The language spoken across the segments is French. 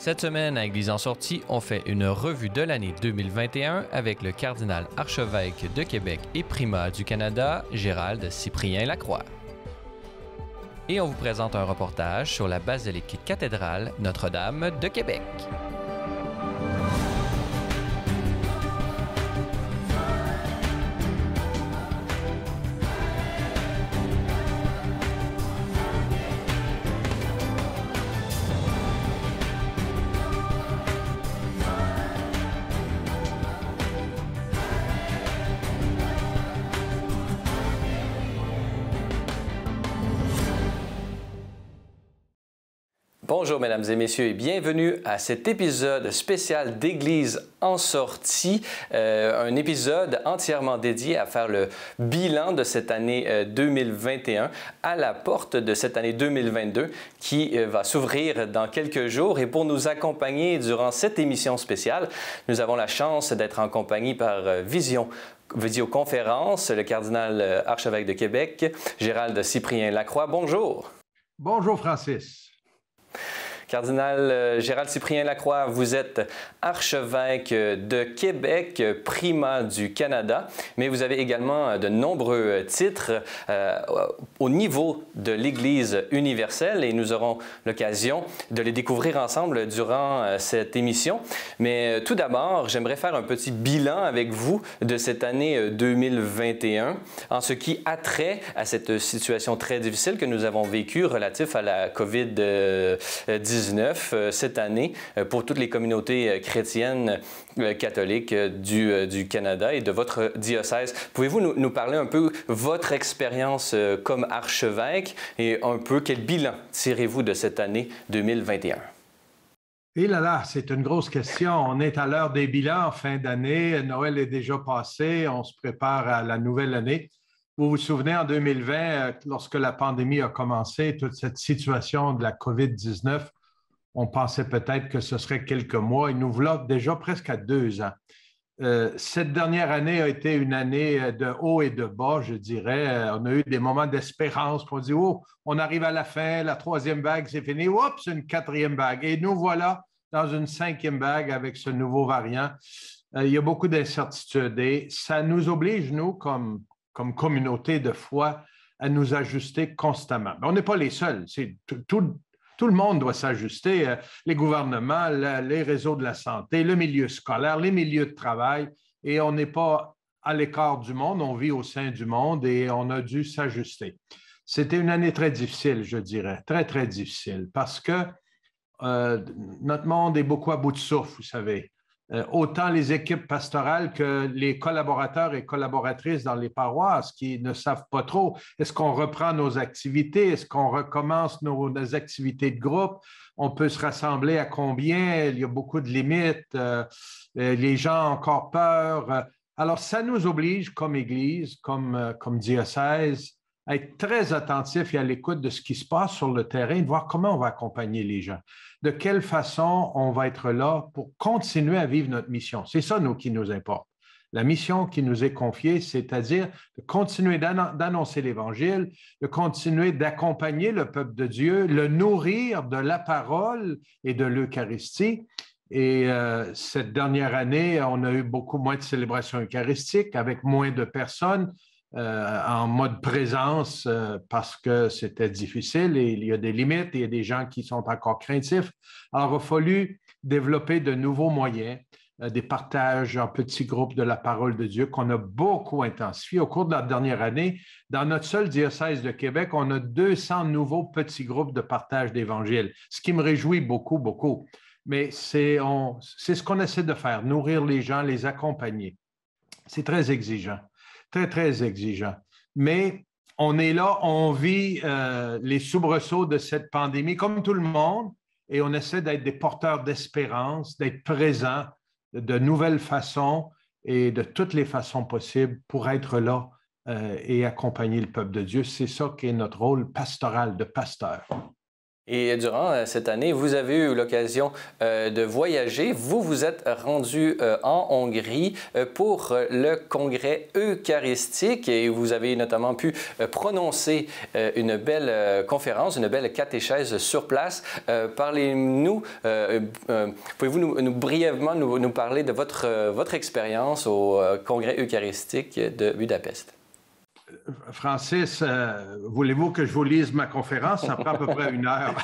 Cette semaine, à Église en sortie, on fait une revue de l'année 2021 avec le cardinal archevêque de Québec et primat du Canada, Gérald Cyprien Lacroix. Et on vous présente un reportage sur la basilique cathédrale Notre-Dame de Québec. Bonjour mesdames et messieurs et bienvenue à cet épisode spécial d'Église en sortie, un épisode entièrement dédié à faire le bilan de cette année 2021 à la porte de cette année 2022 qui va s'ouvrir dans quelques jours. Et pour nous accompagner durant cette émission spéciale, nous avons la chance d'être en compagnie par visioconférence, le cardinal archevêque de Québec, Gérald Cyprien Lacroix. Bonjour. Bonjour Francis. Cardinal Gérald Cyprien Lacroix, vous êtes archevêque de Québec, primat du Canada, mais vous avez également de nombreux titres au niveau de l'Église universelle et nous aurons l'occasion de les découvrir ensemble durant cette émission. Mais tout d'abord, j'aimerais faire un petit bilan avec vous de cette année 2021 en ce qui a trait à cette situation très difficile que nous avons vécue relative à la COVID-19 cette année pour toutes les communautés chrétiennes catholiques du Canada et de votre diocèse. Pouvez-vous nous parler un peu votre expérience comme archevêque et un peu quel bilan tirez-vous de cette année 2021? Et là, c'est une grosse question. On est à l'heure des bilans, fin d'année. Noël est déjà passé. On se prépare à la nouvelle année. Vous vous souvenez, en 2020, lorsque la pandémie a commencé, toute cette situation de la COVID-19, on pensait peut-être que ce serait quelques mois et nous voilà déjà presque à 2 ans. Cette dernière année a été une année de haut et de bas, je dirais. On a eu des moments d'espérance, on dit « Oh, on arrive à la fin, la 3e vague, c'est fini. Oups, une 4e vague. » Et nous voilà dans une 5e vague avec ce nouveau variant. Il y a beaucoup d'incertitudes et ça nous oblige, nous, comme communauté de foi, à nous ajuster constamment. Mais on n'est pas les seuls. C'est tout le monde doit s'ajuster, les gouvernements, les réseaux de la santé, le milieu scolaire, les milieux de travail, et on n'est pas à l'écart du monde, on vit au sein du monde et on a dû s'ajuster. C'était une année très difficile, je dirais, très, très difficile, parce que notre monde est beaucoup à bout de souffle, vous savez. Autant les équipes pastorales que les collaborateurs et collaboratrices dans les paroisses qui ne savent pas trop. Est-ce qu'on reprend nos activités? Est-ce qu'on recommence nos activités de groupe? On peut se rassembler à combien? Il y a beaucoup de limites. Les gens ont encore peur. Alors, ça nous oblige comme Église, comme diocèse, à être très attentifs et à l'écoute de ce qui se passe sur le terrain, de voir comment on va accompagner les gens. De quelle façon on va être là pour continuer à vivre notre mission. C'est ça, nous, qui nous importe. La mission qui nous est confiée, c'est-à-dire de continuer d'annoncer l'Évangile, de continuer d'accompagner le peuple de Dieu, le nourrir de la parole et de l'Eucharistie. Et cette dernière année, on a eu beaucoup moins de célébrations eucharistiques avec moins de personnes. En mode présence parce que c'était difficile et il y a des limites et il y a des gens qui sont encore craintifs. Alors, il a fallu développer de nouveaux moyens, des partages en petits groupes de la parole de Dieu qu'on a beaucoup intensifié. Au cours de la dernière année, dans notre seul diocèse de Québec, on a 200 nouveaux petits groupes de partage d'Évangile, ce qui me réjouit beaucoup, beaucoup. Mais c'est ce qu'on essaie de faire, nourrir les gens, les accompagner. C'est très exigeant. Très, très exigeant. Mais on est là, on vit les soubresauts de cette pandémie comme tout le monde et on essaie d'être des porteurs d'espérance, d'être présents de nouvelles façons et de toutes les façons possibles pour être là et accompagner le peuple de Dieu. C'est ça qui est notre rôle pastoral de pasteur. Et durant cette année, vous avez eu l'occasion de voyager. Vous vous êtes rendu en Hongrie pour le congrès eucharistique et vous avez notamment pu prononcer une belle conférence, une belle catéchèse sur place. Parlez-nous, pouvez-vous brièvement nous parler de votre expérience au congrès eucharistique de Budapest? Francis, voulez-vous que je vous lise ma conférence? Ça prend à peu près 1 heure.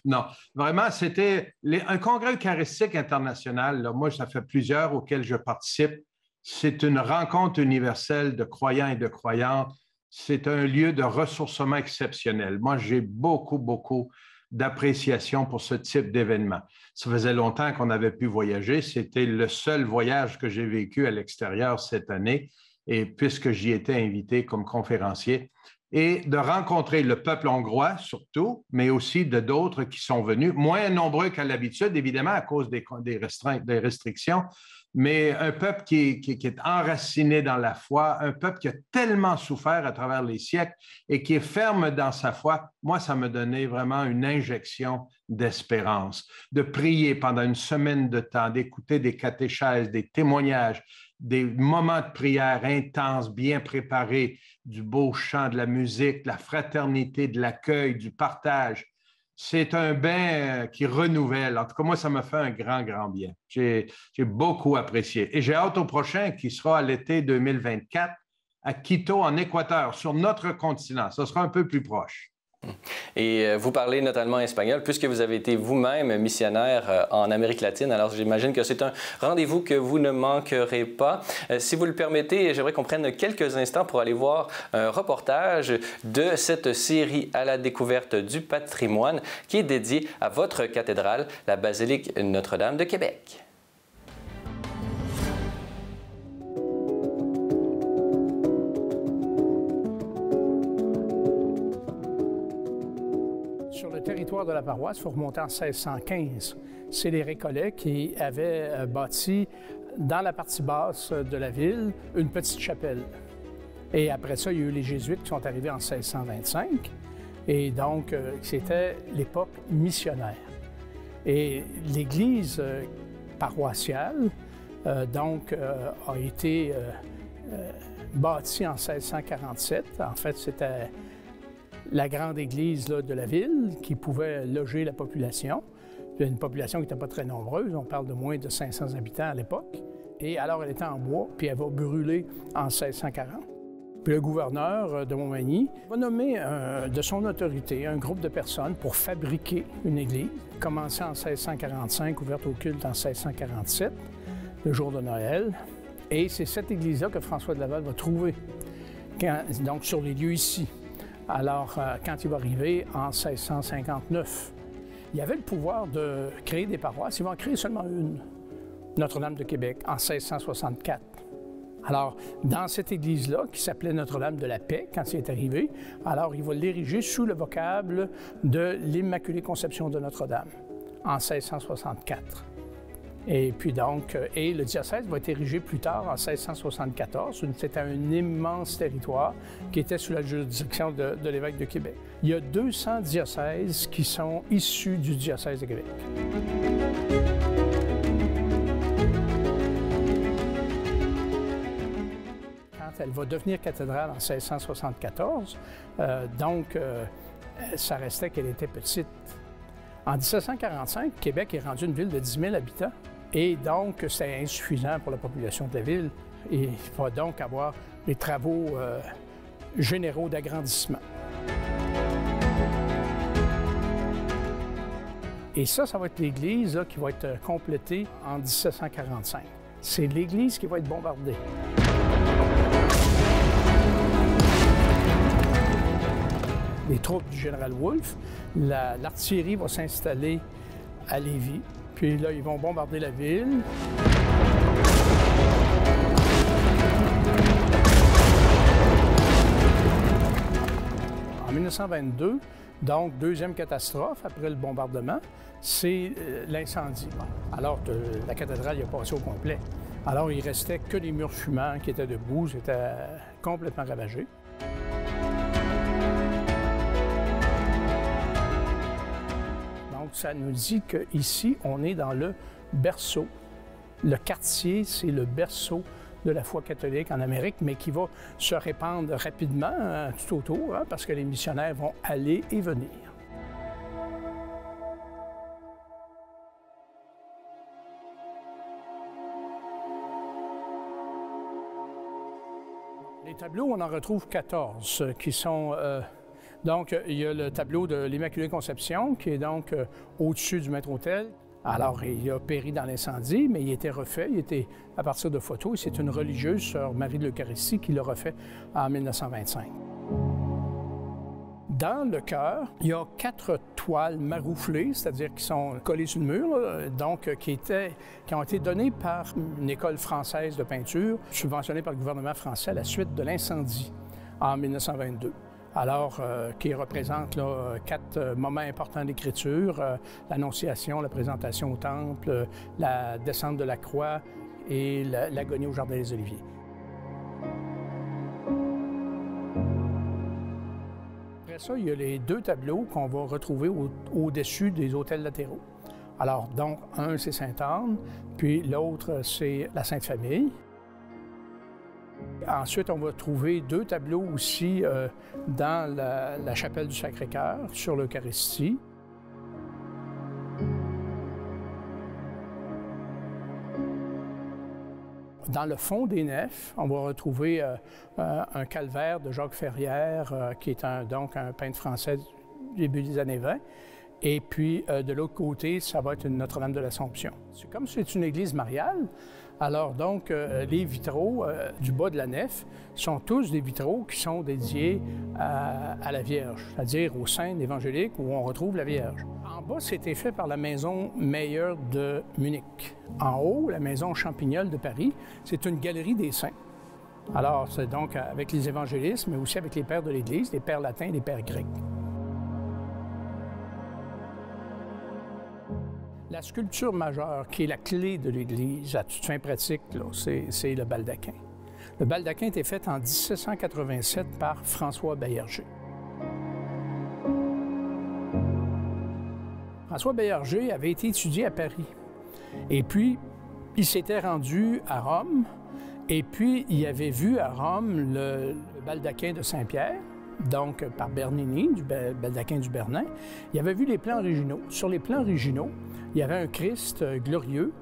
Non, vraiment, c'était un congrès eucharistique international. Là, moi, ça fait plusieurs auxquels je participe. C'est une rencontre universelle de croyants et de croyantes. C'est un lieu de ressourcement exceptionnel. Moi, j'ai beaucoup d'appréciation pour ce type d'événement. Ça faisait longtemps qu'on avait pu voyager. C'était le seul voyage que j'ai vécu à l'extérieur cette année. Et puisque j'y étais invité comme conférencier, et de rencontrer le peuple hongrois surtout, mais aussi de d'autres qui sont venus, moins nombreux qu'à l'habitude, évidemment, à cause des restrictions, mais un peuple qui est enraciné dans la foi, un peuple qui a tellement souffert à travers les siècles et qui est ferme dans sa foi. Moi, ça me donnait vraiment une injection d'espérance, de prier pendant une semaine de temps, d'écouter des catéchèses, des témoignages, des moments de prière intenses, bien préparés, du beau chant, de la musique, de la fraternité, de l'accueil, du partage. C'est un bain qui renouvelle. En tout cas, moi, ça me fait un grand bien. J'ai beaucoup apprécié. Et j'ai hâte au prochain qui sera à l'été 2024 à Quito, en Équateur, sur notre continent. Ça sera un peu plus proche. Et vous parlez notamment espagnol puisque vous avez été vous-même missionnaire en Amérique latine. Alors j'imagine que c'est un rendez-vous que vous ne manquerez pas. Si vous le permettez, j'aimerais qu'on prenne quelques instants pour aller voir un reportage de cette série à la découverte du patrimoine qui est dédiée à votre cathédrale, la basilique Notre-Dame de Québec. Sur le territoire de la paroisse, il faut remonter en 1615. C'est les Récollets qui avaient bâti, dans la partie basse de la ville, une petite chapelle. Et après ça, il y a eu les Jésuites qui sont arrivés en 1625. Et donc, c'était l'époque missionnaire. Et l'église paroissiale, a été bâtie en 1647. En fait, c'était la grande église là, de la ville qui pouvait loger la population. Une population qui n'était pas très nombreuse, on parle de moins de 500 habitants à l'époque. Et alors, elle était en bois, puis elle va brûler en 1640. Puis le gouverneur de Montmagny va nommer de son autorité un groupe de personnes pour fabriquer une église. Commencée en 1645, ouverte au culte en 1647, le jour de Noël. Et c'est cette église-là que François de Laval va trouver, donc sur les lieux ici. Alors, quand il va arriver en 1659, il y avait le pouvoir de créer des paroisses. Il va en créer seulement une, Notre-Dame de Québec, en 1664. Alors, dans cette église-là, qui s'appelait Notre-Dame de la Paix, quand il est arrivé, alors il va l'ériger sous le vocable de l'Immaculée Conception de Notre-Dame, en 1664. Et puis donc, et le diocèse va être érigé plus tard, en 1674. C'était un immense territoire qui était sous la juridiction de l'évêque de Québec. Il y a 200 diocèses qui sont issus du diocèse de Québec. Quand elle va devenir cathédrale en 1674, ça restait qu'elle était petite. En 1745, Québec est rendu une ville de 10 000 habitants et donc c'est insuffisant pour la population de la ville. Et il va donc avoir des travaux généraux d'agrandissement. Et ça va être l'église qui va être complétée en 1745. C'est l'église qui va être bombardée. Les troupes du général Wolfe, l'artillerie va s'installer à Lévis. Puis là, ils vont bombarder la ville. En 1922, donc deuxième catastrophe après le bombardement, c'est l'incendie. Alors, la cathédrale y a passé au complet. Alors, il ne restait que les murs fumants qui étaient debout, c'était complètement ravagé. ça nous dit qu'ici, on est dans le berceau. Le quartier, c'est le berceau de la foi catholique en Amérique, mais qui va se répandre rapidement tout autour, parce que les missionnaires vont aller et venir. Les tableaux, on en retrouve 14 qui sont... donc, il y a le tableau de l'Immaculée Conception qui est donc au-dessus du maître-autel. Alors, il a péri dans l'incendie, mais il était refait, il était à partir de photos. C'est une religieuse, sœur Marie de l'Eucharistie, qui l'a refait en 1925. Dans le chœur, il y a 4 toiles marouflées, c'est-à-dire qui sont collées sur le mur, donc qui ont été données par une école française de peinture, subventionnée par le gouvernement français à la suite de l'incendie en 1922. Alors, qui représente 4 moments importants d'écriture, l'Annonciation, la présentation au Temple, la descente de la croix et l'agonie au Jardin des Oliviers. Après ça, il y a les 2 tableaux qu'on va retrouver au-dessus des autels latéraux. Alors, donc, un, c'est Sainte-Anne, puis l'autre, c'est la Sainte Famille. Ensuite, on va trouver 2 tableaux aussi dans la chapelle du Sacré-Cœur, sur l'Eucharistie. Dans le fond des nefs, on va retrouver un calvaire de Jacques Ferrière, qui est donc un peintre français du début des années 20. Et puis, de l'autre côté, ça va être une Notre-Dame de l'Assomption. Comme c'est une église mariale, alors donc, les vitraux du bas de la nef sont tous des vitraux qui sont dédiés à la Vierge, c'est-à-dire aux scènes évangéliques où on retrouve la Vierge. En bas, c'était fait par la maison Meyer de Munich. En haut, la maison Champignol de Paris, c'est une galerie des saints. Alors, c'est donc avec les évangélistes, mais aussi avec les pères de l'Église, les pères latins et les pères grecs. La sculpture majeure, qui est la clé de l'Église, à toute fin pratique, c'est le baldaquin. Le baldaquin a été fait en 1787 par François Baillarger. François Baillarger avait été étudié à Paris. Et puis, il s'était rendu à Rome. Et puis, il avait vu à Rome le baldaquin de Saint-Pierre, donc par Bernini, du baldaquin du Bernin. Il avait vu les plans originaux. Sur les plans originaux, il y avait un Christ glorieux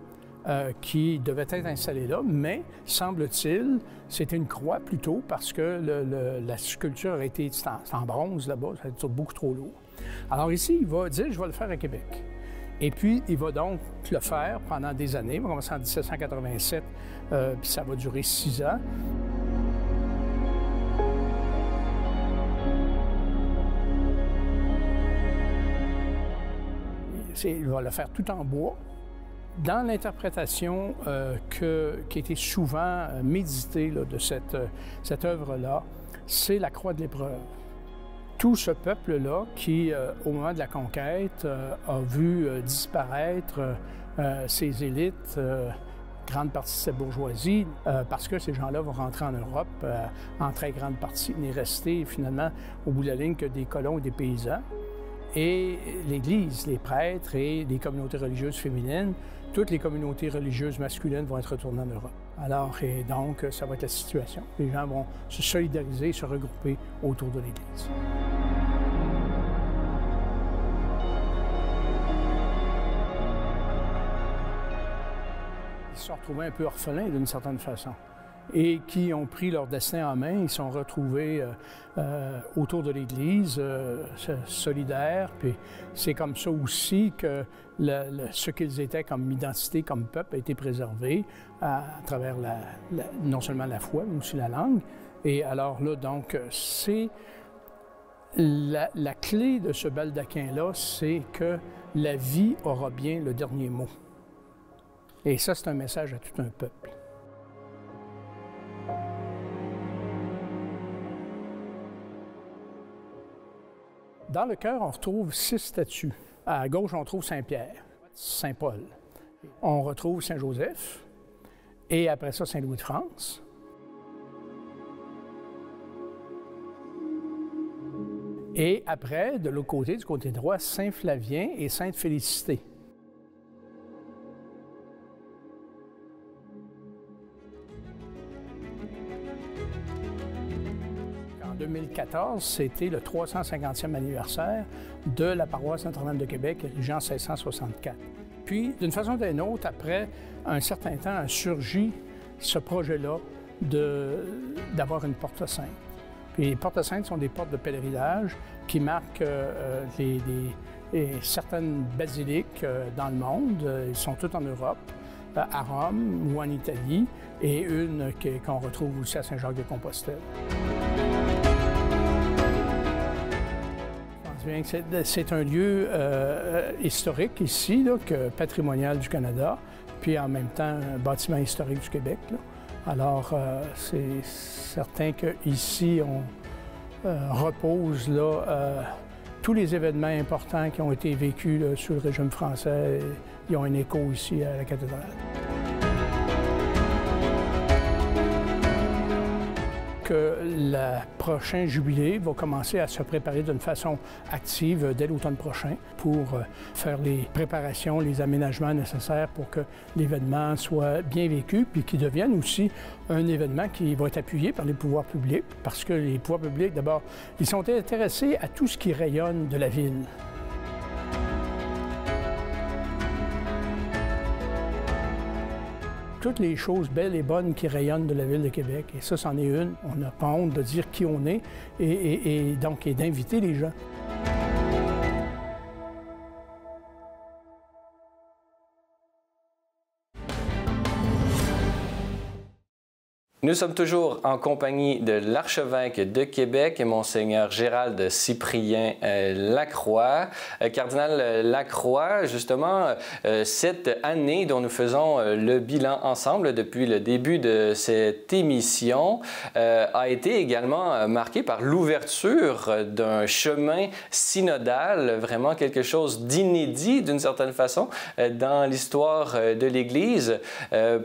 qui devait être installé là, mais, semble-t-il, c'était une croix plutôt parce que la sculpture a été en bronze là-bas, ça a été beaucoup trop lourd. Alors ici, il va dire « je vais le faire à Québec ». Et puis, il va donc le faire pendant des années. Il va commencer en 1787, puis ça va durer 6 ans. Il va le faire tout en bois. Dans l'interprétation qui a été souvent méditée de cette œuvre-là, c'est la croix de l'épreuve. Tout ce peuple-là qui, au moment de la conquête, a vu disparaître ses élites, grande partie de sa bourgeoisie, parce que ces gens-là vont rentrer en Europe en très grande partie, n'est resté finalement au bout de la ligne que des colons et des paysans. Et l'Église, les prêtres et les communautés religieuses féminines, toutes les communautés religieuses masculines vont être retournées en Europe. Alors, et donc, ça va être la situation. Les gens vont se solidariser, se regrouper autour de l'Église. Ils se sont retrouvés un peu orphelins d'une certaine façon, et qui ont pris leur destin en main. Ils sont retrouvés autour de l'Église, solidaires. Puis c'est comme ça aussi que ce qu'ils étaient comme identité, comme peuple, a été préservé à travers non seulement la foi, mais aussi la langue. Et alors là, donc, c'est la clé de ce baldaquin-là, c'est que la vie aura bien le dernier mot. Et ça, c'est un message à tout un peuple. Dans le chœur, on retrouve 6 statues. À gauche, on trouve Saint-Pierre, Saint-Paul. On retrouve Saint-Joseph, et après ça, Saint-Louis de France. Et après, de l'autre côté, du côté droit, Saint-Flavien et Sainte-Félicité. En 2014, c'était le 350e anniversaire de la paroisse Notre-Dame de Québec, érigée en 1664. Puis, d'une façon ou d'une autre, après un certain temps, a surgi ce projet-là d'avoir une porte sainte. Puis les portes saintes sont des portes de pèlerinage qui marquent certaines basiliques dans le monde. Ils sont toutes en Europe, à Rome ou en Italie, et une qu'on retrouve aussi à Saint-Jacques-de-Compostelle. C'est un lieu historique ici, là, patrimonial du Canada, puis en même temps un bâtiment historique du Québec, là. Alors, c'est certain qu'ici, on repose là, tous les événements importants qui ont été vécus là, sous le régime français. Ils ont un écho ici à la cathédrale. Que le prochain jubilé va commencer à se préparer d'une façon active dès l'automne prochain pour faire les préparations, les aménagements nécessaires pour que l'événement soit bien vécu puis qu'il devienne aussi un événement qui va être appuyé par les pouvoirs publics parce que les pouvoirs publics, d'abord, ils sont intéressés à tout ce qui rayonne de la ville. Toutes les choses belles et bonnes qui rayonnent de la Ville de Québec. Et ça, c'en est une. On n'a pas honte de dire qui on est et d'inviter les gens. Nous sommes toujours en compagnie de l'archevêque de Québec, Monseigneur Gérald Cyprien Lacroix. Cardinal Lacroix, justement, cette année dont nous faisons le bilan ensemble depuis le début de cette émission a été également marquée par l'ouverture d'un chemin synodal, vraiment quelque chose d'inédit d'une certaine façon dans l'histoire de l'Église.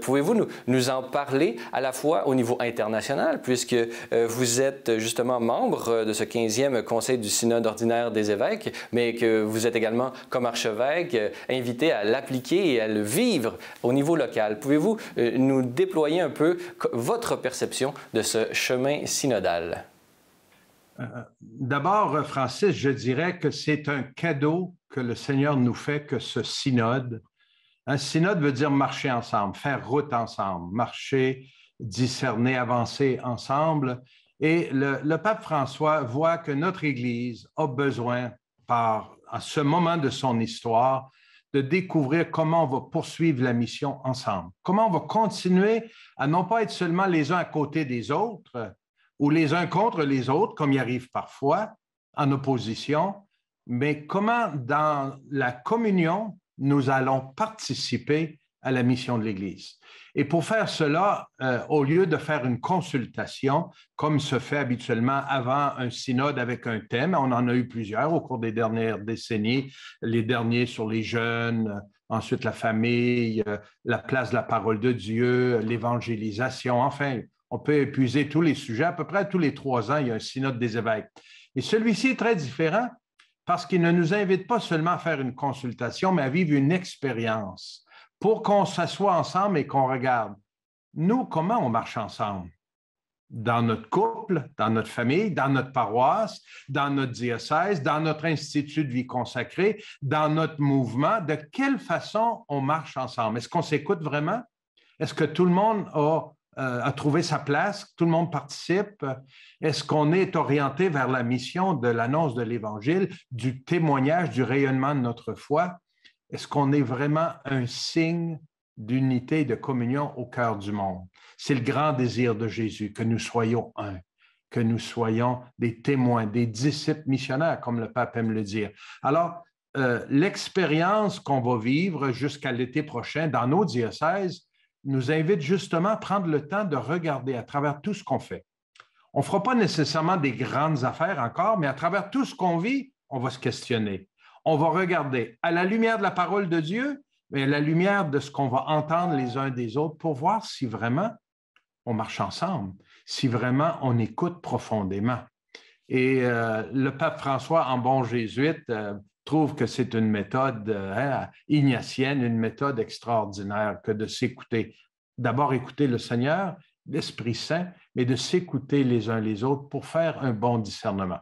Pouvez-vous nous en parler à la fois au niveau international, puisque vous êtes justement membre de ce 15e Conseil du Synode ordinaire des évêques, mais que vous êtes également, comme archevêque, invité à l'appliquer et à le vivre au niveau local. Pouvez-vous nous déployer un peu votre perception de ce chemin synodal? D'abord, Francis, je dirais que c'est un cadeau que le Seigneur nous fait, que ce synode. Un synode veut dire marcher ensemble, faire route ensemble, marcher, discerner, avancer ensemble. Et le pape François voit que notre Église a besoin, à ce moment de son histoire, de découvrir comment on va poursuivre la mission ensemble, comment on va continuer à non pas être seulement les uns à côté des autres ou les uns contre les autres, comme il arrive parfois, en opposition, mais comment dans la communion, nous allons participer à la mission de l'Église. Et pour faire cela, au lieu de faire une consultation, comme se fait habituellement avant un synode avec un thème, on en a eu plusieurs au cours des dernières décennies, les derniers sur les jeunes, ensuite la famille, la place de la parole de Dieu, l'évangélisation, enfin, on peut épuiser tous les sujets. À peu près tous les 3 ans, il y a un synode des évêques. Et celui-ci est très différent parce qu'il ne nous invite pas seulement à faire une consultation, mais à vivre une expérience pour qu'on s'assoie ensemble et qu'on regarde, nous, comment on marche ensemble? Dans notre couple, dans notre famille, dans notre paroisse, dans notre diocèse, dans notre institut de vie consacrée, dans notre mouvement, de quelle façon on marche ensemble? Est-ce qu'on s'écoute vraiment? Est-ce que tout le monde a trouvé sa place? Tout le monde participe? Est-ce qu'on est orienté vers la mission de l'annonce de l'Évangile, du témoignage, du rayonnement de notre foi? Est-ce qu'on est vraiment un signe d'unité et de communion au cœur du monde? C'est le grand désir de Jésus, que nous soyons un, que nous soyons des témoins, des disciples missionnaires, comme le pape aime le dire. Alors, l'expérience qu'on va vivre jusqu'à l'été prochain dans nos diocèses nous invite justement à prendre le temps de regarder à travers tout ce qu'on fait. On ne fera pas nécessairement des grandes affaires encore, mais à travers tout ce qu'on vit, on va se questionner. On va regarder à la lumière de la parole de Dieu, mais à la lumière de ce qu'on va entendre les uns des autres pour voir si vraiment on marche ensemble, si vraiment on écoute profondément. Et le pape François, en bon jésuite, trouve que c'est une méthode ignatienne, une méthode extraordinaire que de s'écouter. D'abord écouter le Seigneur, l'Esprit Saint, mais de s'écouter les uns les autres pour faire un bon discernement.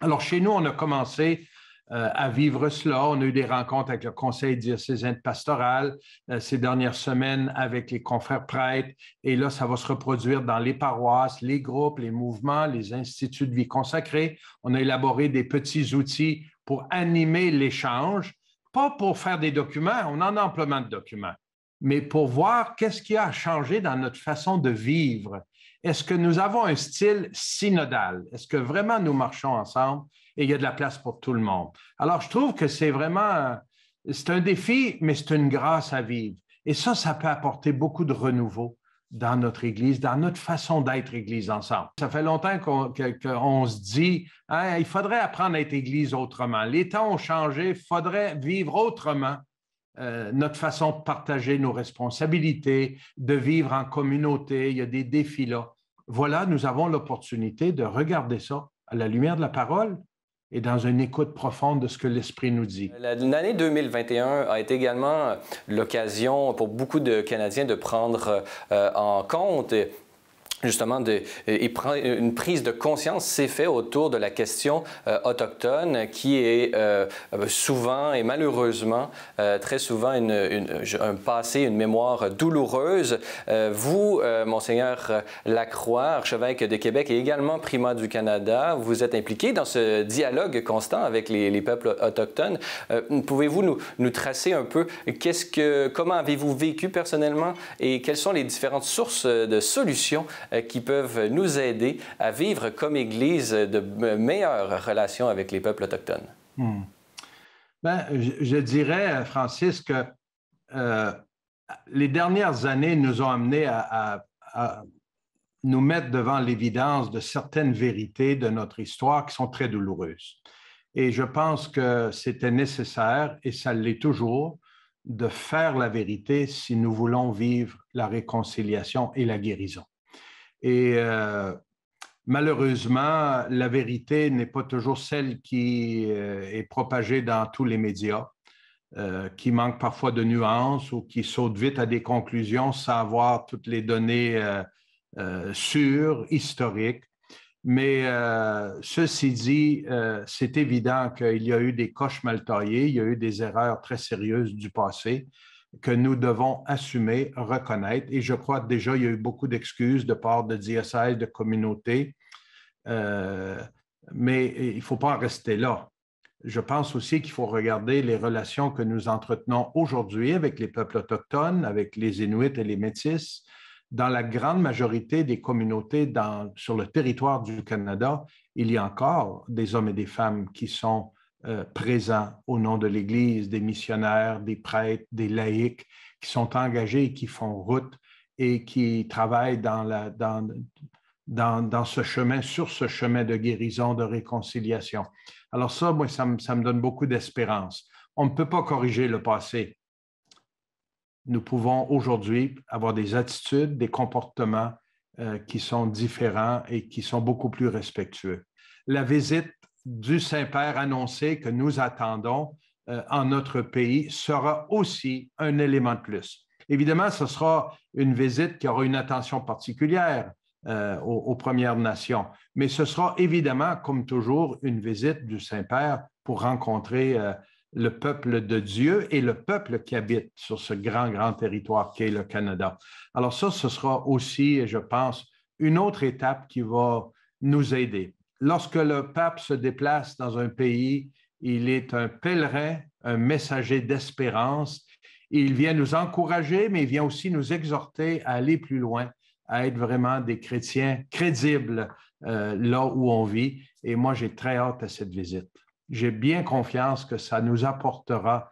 Alors, chez nous, on a commencé à vivre cela. On a eu des rencontres avec le Conseil diocésain de pastoral ces dernières semaines avec les confrères prêtres. Et là, ça va se reproduire dans les paroisses, les groupes, les mouvements, les instituts de vie consacrés. On a élaboré des petits outils pour animer l'échange, pas pour faire des documents, on en a amplement de documents, mais pour voir qu'est-ce qui a changé dans notre façon de vivre. Est-ce que nous avons un style synodal? Est-ce que vraiment nous marchons ensemble et il y a de la place pour tout le monde? Alors, je trouve que c'est vraiment, c'est un défi, mais c'est une grâce à vivre. Et ça peut apporter beaucoup de renouveau dans notre Église, dans notre façon d'être Église ensemble. Ça fait longtemps qu'on se dit, hein, il faudrait apprendre à être Église autrement. Les temps ont changé, il faudrait vivre autrement notre façon de partager nos responsabilités, de vivre en communauté. Il y a des défis là. Voilà, nous avons l'opportunité de regarder ça à la lumière de la parole et dans une écoute profonde de ce que l'Esprit nous dit. L'année 2021 a été également l'occasion pour beaucoup de Canadiens de prendre en compte justement, une prise de conscience s'est faite autour de la question autochtone qui est souvent et malheureusement très souvent un passé, une mémoire douloureuse. Vous, Monseigneur Lacroix, archevêque de Québec et également primat du Canada, vous êtes impliqué dans ce dialogue constant avec les peuples autochtones. Pouvez-vous nous tracer un peu comment avez-vous vécu personnellement et quelles sont les différentes sources de solutions qui peuvent nous aider à vivre comme Église de meilleures relations avec les peuples autochtones? Ben, je dirais, Francis, que les dernières années nous ont amenés à nous mettre devant l'évidence de certaines vérités de notre histoire qui sont très douloureuses. Et je pense que c'était nécessaire, et ça l'est toujours, de faire la vérité si nous voulons vivre la réconciliation et la guérison. Et malheureusement, la vérité n'est pas toujours celle qui est propagée dans tous les médias, qui manque parfois de nuances ou qui saute vite à des conclusions sans avoir toutes les données sûres, historiques. Mais ceci dit, c'est évident qu'il y a eu des coches mal taillées, il y a eu des erreurs très sérieuses du passé que nous devons assumer, reconnaître. Et je crois que déjà, il y a eu beaucoup d'excuses de part de diocèses, de communautés, mais il ne faut pas en rester là. Je pense aussi qu'il faut regarder les relations que nous entretenons aujourd'hui avec les peuples autochtones, avec les Inuits et les Métis. Dans la grande majorité des communautés sur le territoire du Canada, il y a encore des hommes et des femmes qui sont présents au nom de l'Église, des missionnaires, des prêtres, des laïcs qui sont engagés et qui font route et qui travaillent dans ce chemin, sur ce chemin de guérison, de réconciliation. Alors ça, moi, ça me donne beaucoup d'espérance. On ne peut pas corriger le passé. Nous pouvons aujourd'hui avoir des attitudes, des comportements qui sont différents et qui sont beaucoup plus respectueux. La visite du Saint-Père annoncé que nous attendons en notre pays sera aussi un élément de plus. Évidemment, ce sera une visite qui aura une attention particulière aux Premières Nations, mais ce sera évidemment, comme toujours, une visite du Saint-Père pour rencontrer le peuple de Dieu et le peuple qui habite sur ce grand territoire qu'est le Canada. Alors ça, ce sera aussi, je pense, une autre étape qui va nous aider. Lorsque le pape se déplace dans un pays, il est un pèlerin, un messager d'espérance. Il vient nous encourager, mais il vient aussi nous exhorter à aller plus loin, à être vraiment des chrétiens crédibles là où on vit. Et moi, j'ai très hâte à cette visite. J'ai bien confiance que ça nous apportera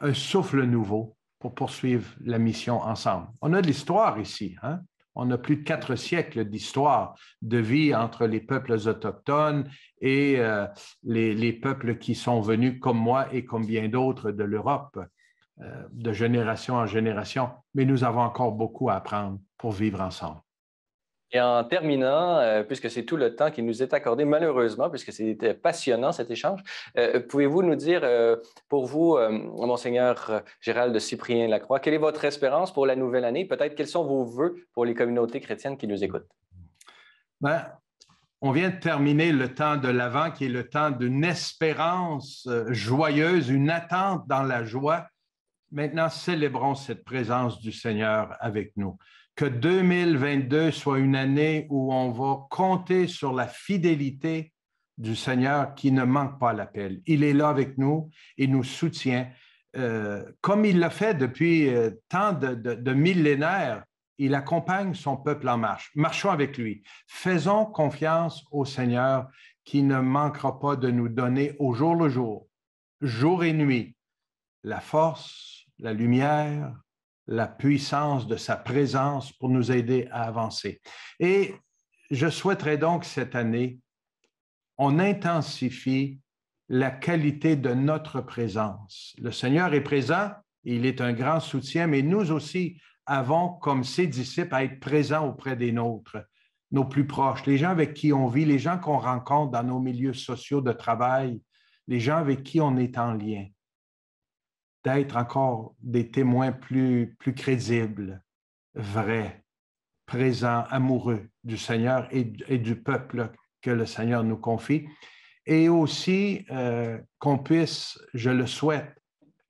un souffle nouveau pour poursuivre la mission ensemble. On a de l'histoire ici, hein? On a plus de 4 siècles d'histoire de vie entre les peuples autochtones et les peuples qui sont venus comme moi et comme bien d'autres de l'Europe, de génération en génération. Mais nous avons encore beaucoup à apprendre pour vivre ensemble. Et en terminant, puisque c'est tout le temps qui nous est accordé, malheureusement, puisque c'était passionnant cet échange, pouvez-vous nous dire, pour vous, Monseigneur Gérald de Cyprien Lacroix, quelle est votre espérance pour la nouvelle année? Peut-être quels sont vos vœux pour les communautés chrétiennes qui nous écoutent? Ben, on vient de terminer le temps de l'Avent, qui est le temps d'une espérance joyeuse, une attente dans la joie. Maintenant, célébrons cette présence du Seigneur avec nous. Que 2022 soit une année où on va compter sur la fidélité du Seigneur qui ne manque pas l'appel. Il est là avec nous, il nous soutient. Comme il l'a fait depuis tant de millénaires, il accompagne son peuple en marche. Marchons avec lui. Faisons confiance au Seigneur qui ne manquera pas de nous donner au jour le jour, jour et nuit, la force, la lumière, la puissance de sa présence pour nous aider à avancer. Et je souhaiterais donc cette année, on intensifie la qualité de notre présence. Le Seigneur est présent, il est un grand soutien, mais nous aussi avons, comme ses disciples, à être présents auprès des nôtres, nos plus proches, les gens avec qui on vit, les gens qu'on rencontre dans nos milieux sociaux de travail, les gens avec qui on est en lien. D'être encore des témoins plus crédibles, vrais, présents, amoureux du Seigneur et du peuple que le Seigneur nous confie. Et aussi qu'on puisse, je le souhaite,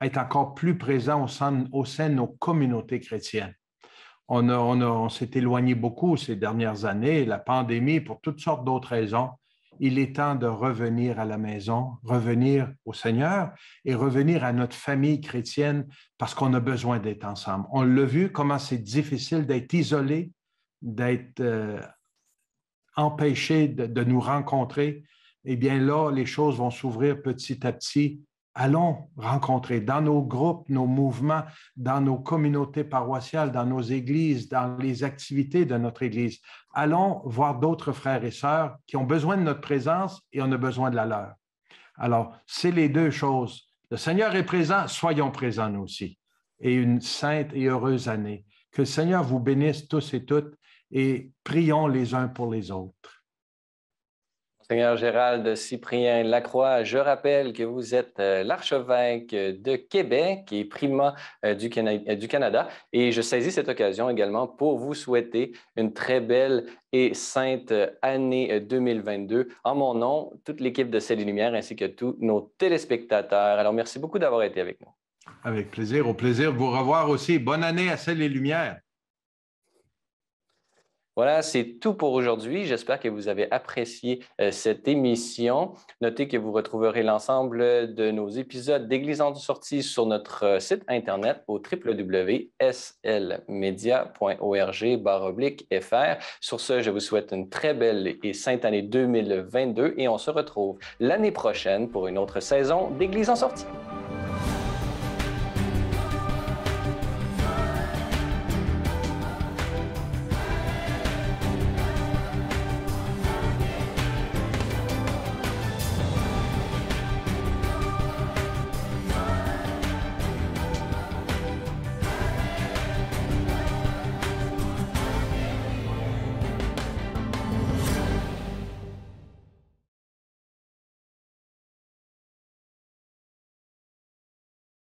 être encore plus présent au sein de nos communautés chrétiennes. On s'est éloigné beaucoup ces dernières années, la pandémie, pour toutes sortes d'autres raisons. Il est temps de revenir à la maison, revenir au Seigneur et revenir à notre famille chrétienne parce qu'on a besoin d'être ensemble. On l'a vu, comment c'est difficile d'être isolé, d'être empêché de nous rencontrer. Eh bien là, les choses vont s'ouvrir petit à petit. Allons rencontrer dans nos groupes, nos mouvements, dans nos communautés paroissiales, dans nos églises, dans les activités de notre Église. Allons voir d'autres frères et sœurs qui ont besoin de notre présence et on a besoin de la leur. Alors, c'est les deux choses. Le Seigneur est présent, soyons présents nous aussi. Et une sainte et heureuse année. Que le Seigneur vous bénisse tous et toutes et prions les uns pour les autres. Monseigneur Gérald Cyprien Lacroix, je rappelle que vous êtes l'archevêque de Québec et primat du Canada. Et je saisis cette occasion également pour vous souhaiter une très belle et sainte année 2022. En mon nom, toute l'équipe de Ciel et Lumière ainsi que tous nos téléspectateurs. Alors, merci beaucoup d'avoir été avec nous. Avec plaisir. Au plaisir de vous revoir aussi. Bonne année à Ciel et Lumière. Voilà, c'est tout pour aujourd'hui. J'espère que vous avez apprécié cette émission. Notez que vous retrouverez l'ensemble de nos épisodes d'Église en sortie sur notre site Internet au www.slmedia.org/fr. Sur ce, je vous souhaite une très belle et sainte année 2022 et on se retrouve l'année prochaine pour une autre saison d'Église en sortie.